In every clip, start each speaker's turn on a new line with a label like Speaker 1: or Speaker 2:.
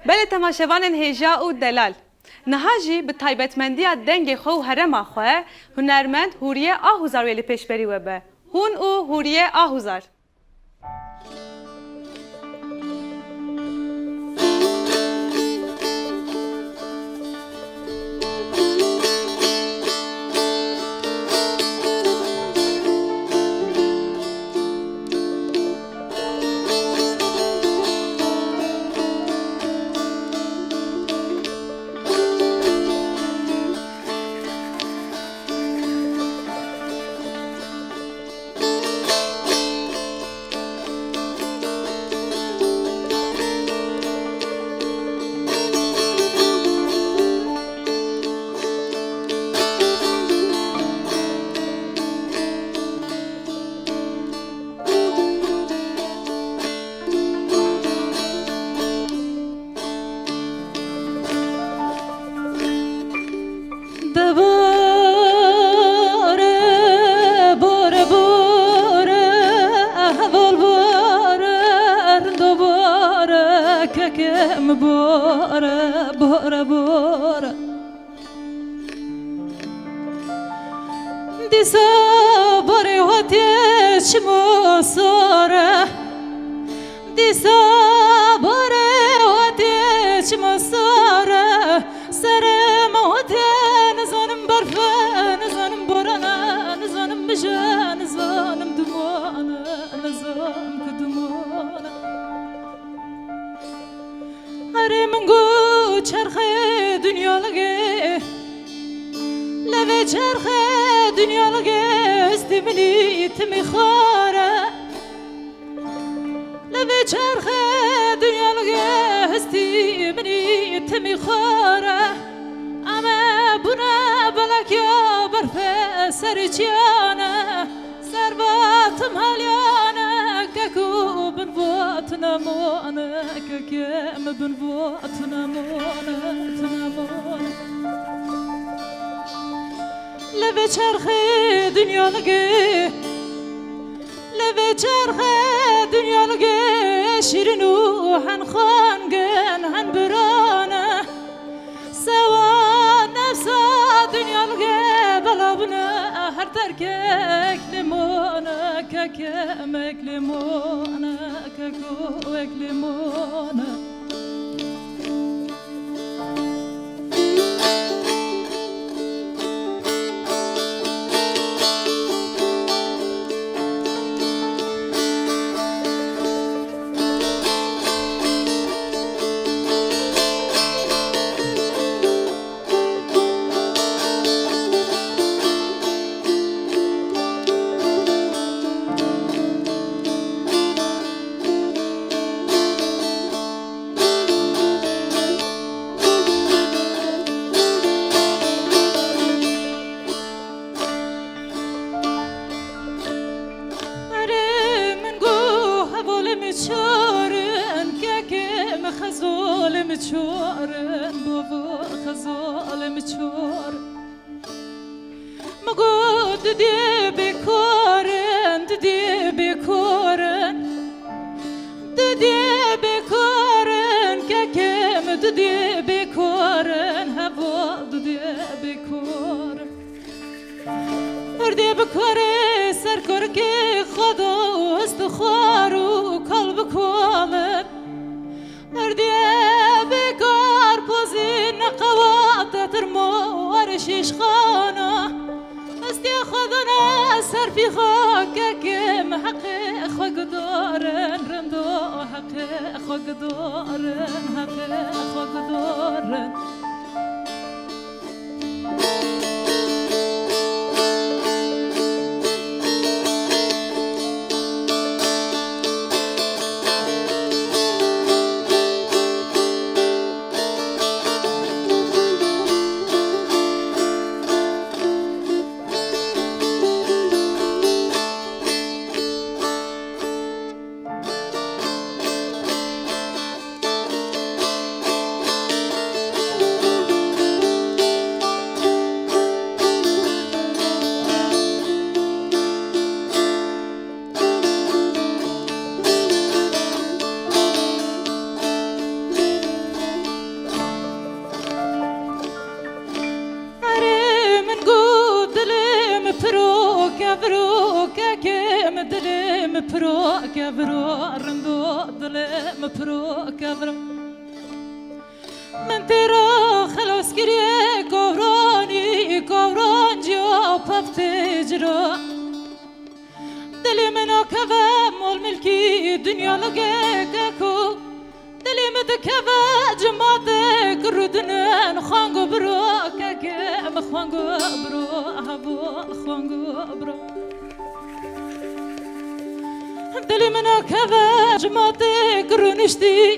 Speaker 1: بله تماشاوان هجا و دلال نهاجی به تایبەتمەندیە دەنگی خۆ و هەرەما خوێ هونەرمەند هوریە ئاهوزار وێ لە پێشبەری وەبە هون و هوریە ئاهوزار
Speaker 2: بورا دیسا باری هاتیش مصاره دیسا باری هاتیش مصاره سرم هاتی نزانم برفه نزانم بارانه نزانم بجه نزانم دمانه نزانم کدمانه هره من گو چرخه دنیا لگه لبه چرخه دنیا لگه هستی منی تمی خاره لبه چرخه دنیا لگه هستی منی تمی خاره اما بنا بلک یا برفه سری چیانه سر باتم هلیانه كاكو بنبوت نامونا كاكام بنبوت نامونا تنامونا لبي چرخي دنيا لقي لبي چرخي دنيا لقي شيرينو هن خانقن هن برانا سوا نفسا دنيا لقي بلابنا هر تركك لمونا كاكامك لمونا كاكوك لمونا مچورن بابا خزال مچور مگود دی بکارن دی بکارن دی بکارن که کم دی بکارن هوا دی بکارن دی بکاره سرکار که خدا استخوار و قلب کالن بكار بوزين قوات ترمو ورشيش خانة استياخذنا سر في خاكك محقق خقدارن رندو حقق خقدارن حقق خقدارن برو كبرو رندو دلم برو كبرو من ترى خلاص كريه كوراني كوران جو بفتجرا دلي منو كذا مول ملكي دنيا لقيكو دلي مدكذا جمادك ردنا خانقو برو كاكم خانقو برو هبو خانقو برو دلي منو كذا جمادك رنشتي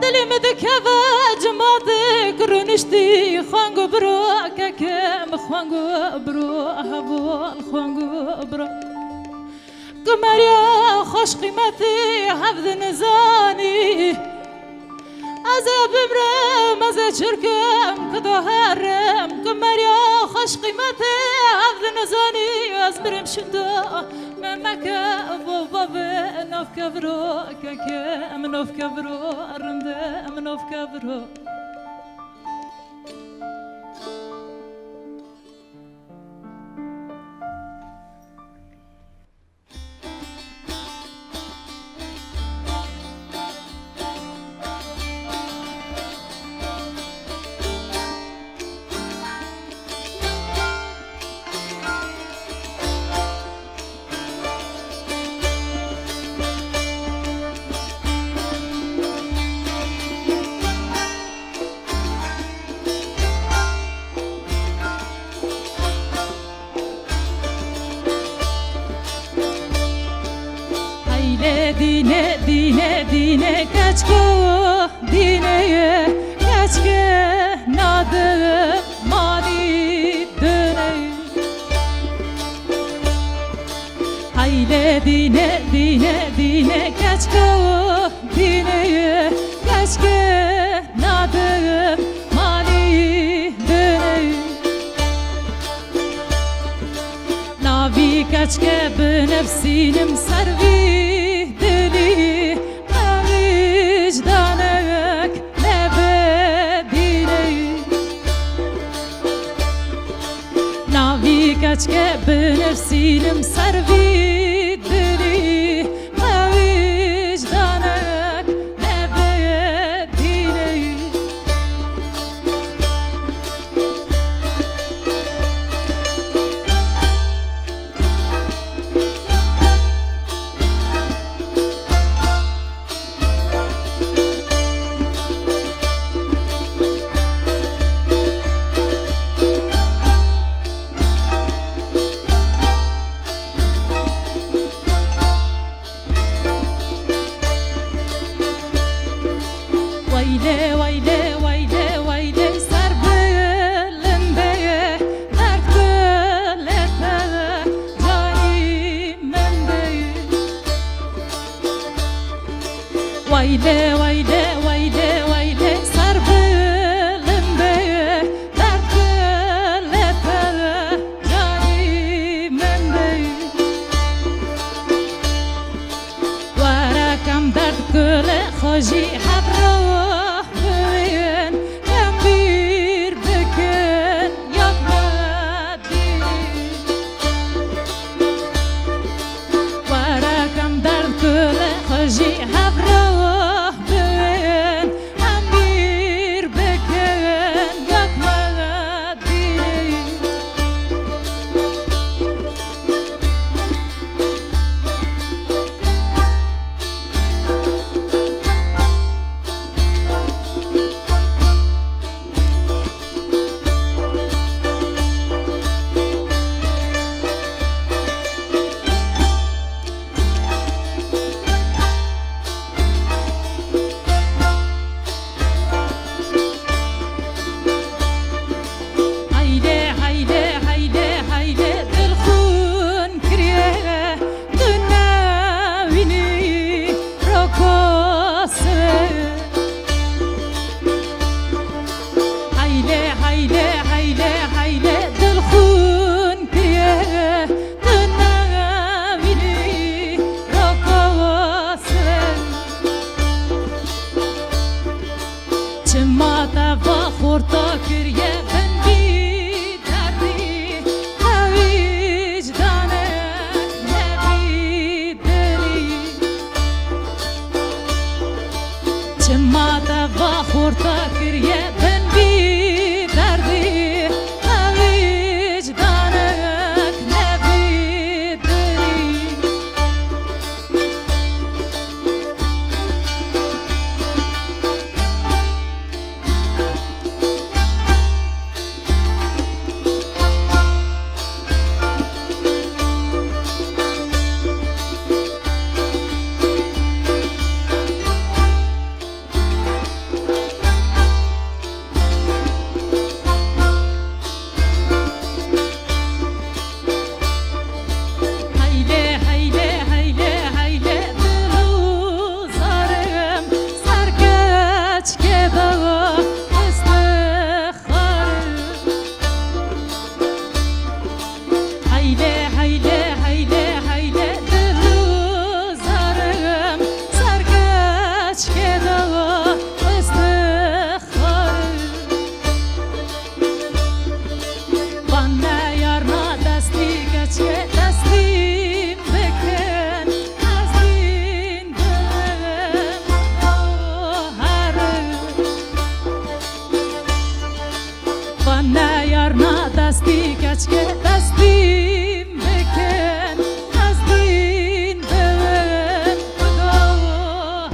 Speaker 2: دلي مدكذا جمادك رنشتي خانقو برو كاكم خانقو برو هبو خانقو برو قمريا خوش قيمتي حفظ نزاني أزا بمرم أزا شركم كدو هرم قمريا خوش قيمتي حفظ نزاني أزبرم شندو ممكا بابا نوف كبرو كاكا منوف كبرو أرندا منوف كبرو Dine dine dine kaçko dineye kaçke nadı mani döne Hayle dine dine dine kaçko dineye kaçke nadı mani döne Navi kaçke benefsinim servi Kaçke benefsinim servi dili ma vicdanek ne bedine Vayle vayle vayle vayle sar belimde dert lepe canimende Varakam dert kule hoji habrah beyin hem bir beken yakmadi Varakam dert kule hoji habrah با خورتا کریه بن بی دردی اویج دانک نبی دری دستی کچکه دستیم بکن از دین بهم خدا هر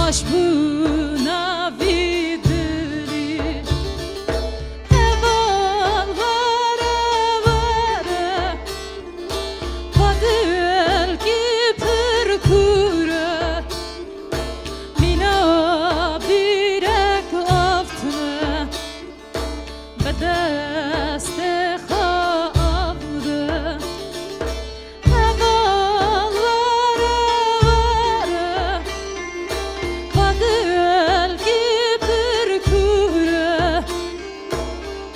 Speaker 2: Hoş bu navidili Eval vara vara Padel ki pırkura Mina birek aftına Bedeste khavda Eval vara vara Padel ki pırkura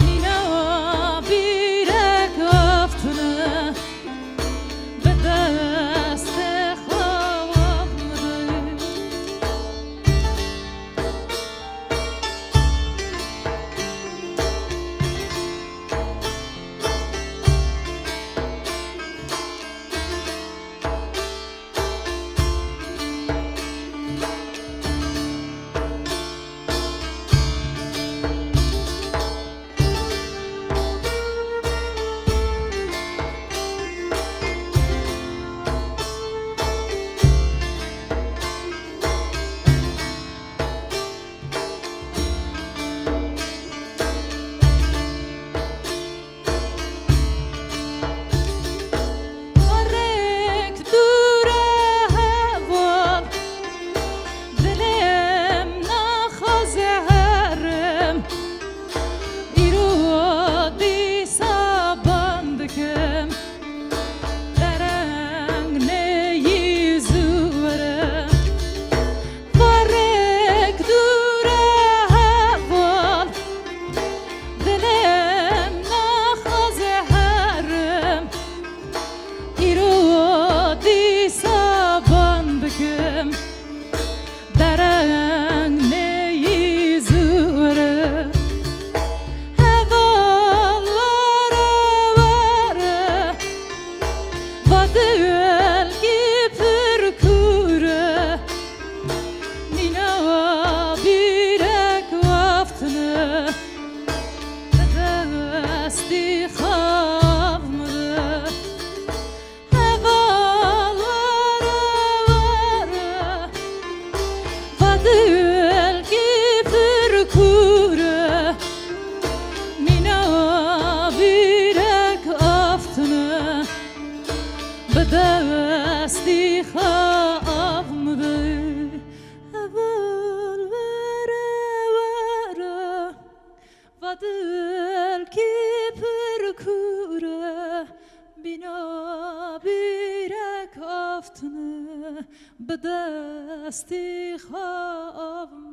Speaker 2: Mina birek aftına Bedeste khavda Arek dure heval Dilim nakhazerim İrodi sabandıkım Dereng neyi zürem Arek dure heval Dilim nakhazerim İrodi sabandıkım Dereng neyi zürem Heval vara vara Vadel ki pırkura Nina birek vaftını Desti khavmı Heval vara vara Vadel ki pırkura Nina birek aftını Bedesti khavmı Heval vara vara Vadel ki pırkura Bina birek aftını Bedesti khavmı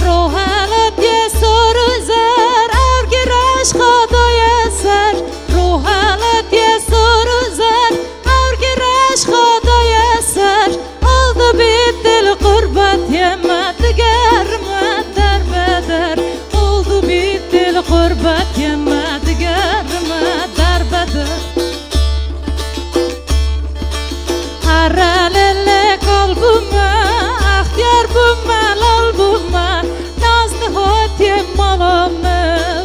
Speaker 2: روحلت یه سر زر او گرش خدای سر روحلت یه سر زر او گرش خدای سر oldu bitti قربت yeme diger در بدر oldu bitti قربت yeme diger در بدر Haralele kalbıma ahtiyar buma lal buma Nazlı hotye malame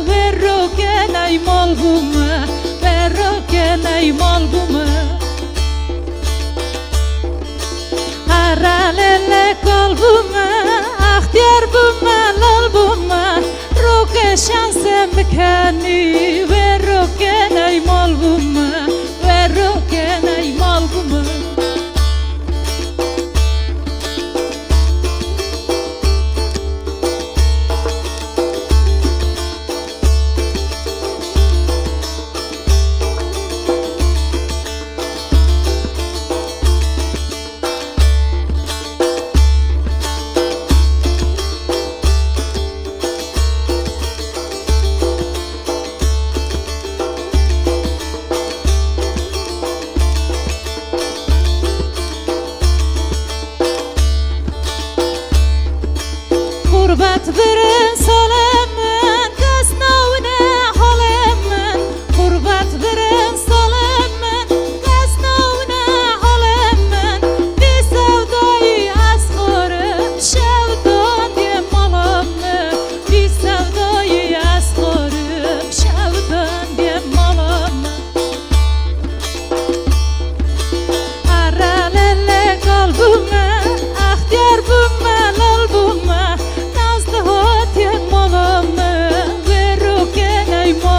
Speaker 2: Verro kenay mal buma Verro kenay mal buma Haralele kalbıma ahtiyar buma lal buma Roke şansem mekani Verro kenay mal buma Verro kenay mal buma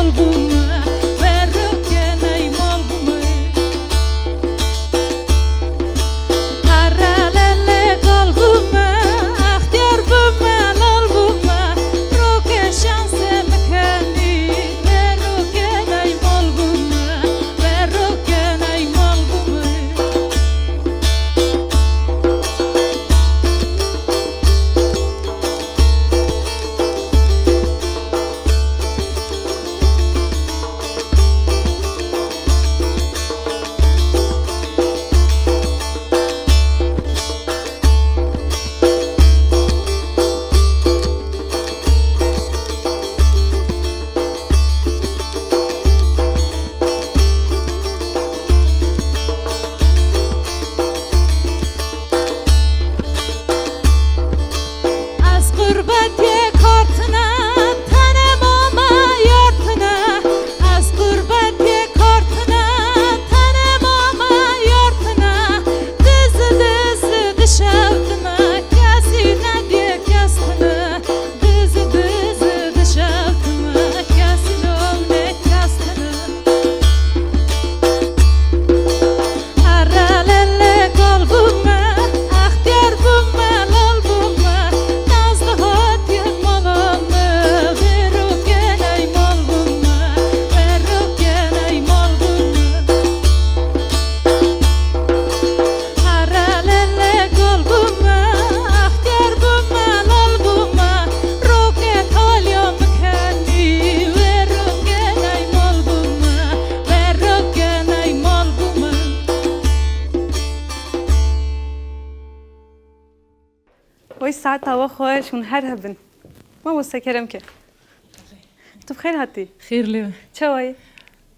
Speaker 2: mal buma Verroken ey mal buma Haralele kalbuma Ahtiyar buma lal buma Roke şanse mekani Verroken ey mal buma Verroken ey mal buma Az gurbetiye kartına tanem ama yortuna Az gurbetiye kartına tanem ama yortuna Dizi dizi dışavdına Kasine diye kastına Dizi dizi dışavdına Kasine ol ne kastına Haralele kalbuma Ahtiyar buma lal buma Nazlı hatiyat malama Verroken ey mal buma Verroken ey mal buma Haralele kalbuma Ahtiyar buma lal buma Roket halya mekani Verroken ey mal buma Verroken ey mal buma
Speaker 1: وای ساعت هوا خواهشون هر هبن ما مستکرم که تو بخیر هاتی
Speaker 2: خیر لیو
Speaker 1: چه وای؟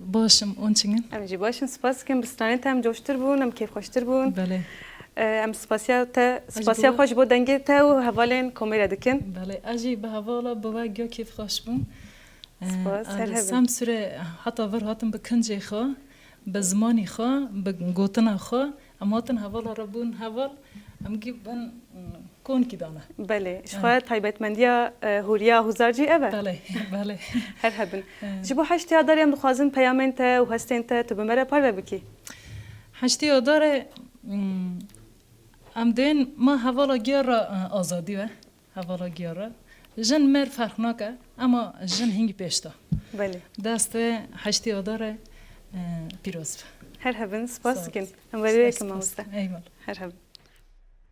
Speaker 2: باشم اون چنین
Speaker 1: امیجی باشن سپاس کم بستانه تا هم جوشتر بون هم کیف خوشتر بون
Speaker 2: بله
Speaker 1: ام سپاسیا خوش بود دنگه تا و حوالین کمیره دکن
Speaker 2: بله اجی به حوالا بوا گیا کیف خوش بون
Speaker 1: سپاس هر هبن
Speaker 2: سم سوره حتی ور هاتم به کنجی خوا به زمانی خوا به گوتنا خوا اما هاتن حوالا را بون حوال هم گی بون کون کی دانه
Speaker 1: بله شخواه تایبتمندیا هوریا هوزارجی اوه
Speaker 2: بله بله
Speaker 1: هر هبن جبو حشتی آداری هم دخوازن پیامن تا و هستین تا تو بمره پار بکی
Speaker 2: هشتی داره ام دین ما حوالا گیا را آزادی و حوالا گیا را جن مر فرق نکه اما جن هنگی پیشتا
Speaker 1: بله
Speaker 2: دست هشتی داره پیروز
Speaker 1: هر هبن سپاس کن هم وریه که ما هسته
Speaker 2: ایوال
Speaker 1: هر هبن